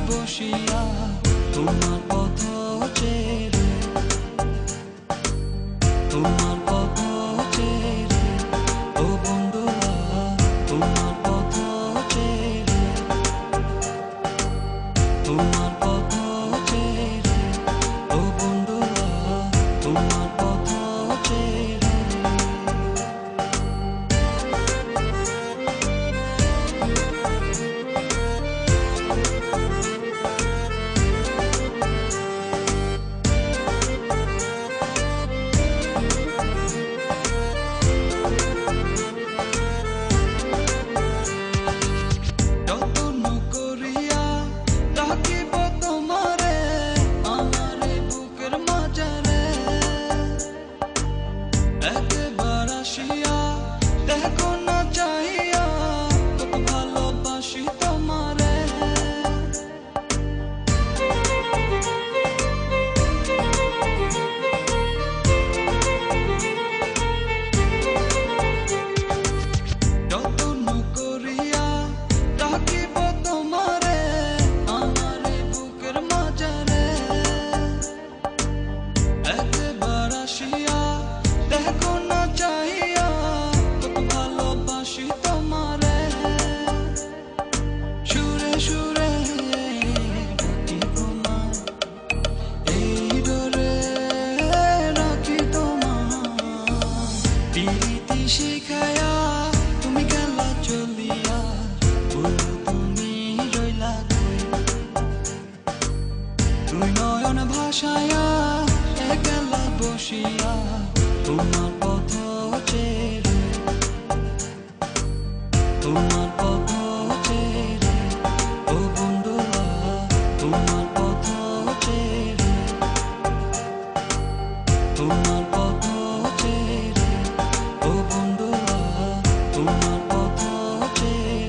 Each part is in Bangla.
বসিয়া তোমার পথ চেয়ে, তোমার পথ চেয়ে ও বন্ধুরা, তোমার পথ চেয়ে, তোমার পথ চেয়ে ও বন্ধুরা, তোমার পথ চেয়ে। দেখো না চাহিয়া কত ভালোবাসি তোমারে, যত্ন করিয়া রাখিব তোমারে আমার বুকের মাঝারে। একবার আসিয়া দেখো না চাহিয়া কত ভালোবাসি তোমারে, সুরে সুরে ডাকি তোমায়, এই ডোরে রাখি তোমায়। প্রীতি শিখায়া তুমি গেলা চলিয়া, বলো তুমি রইলা কই, তুই নয়ন ভাসায়া গেলা বসিয়া তোমার পথ চেয়ে, তোমার পথ চেয়ে ও বন্ধুরা, তোমার পথ চেয়ে, তোমার পথ চেয়ে ও বন্ধুরা, তোমার পথ চেয়ে।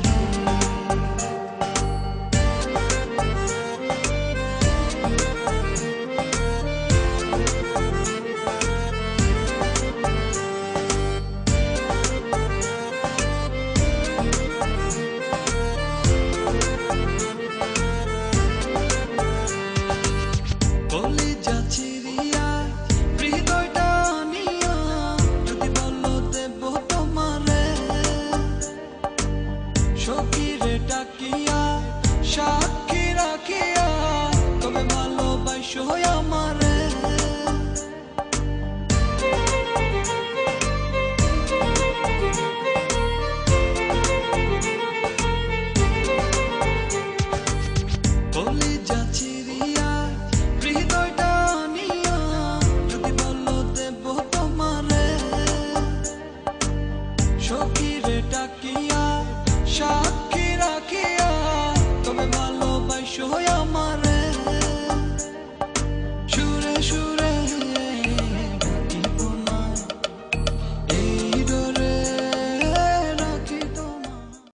কলিজা চিরিয়া হৃদয়টা নিয়া যদি বলো দেব তোমারে, সখীরে ডাকিয়া সাক্ষী রাখিয়া তবে ভালোবাসো আমারে। কলিজা চিরিয়া হৃদয়টা নিয়া যদি বলো দেব তোমারে, সখীরে ডাকিয়া সাক্ষী রাখিয়া তবে ভালোবাসো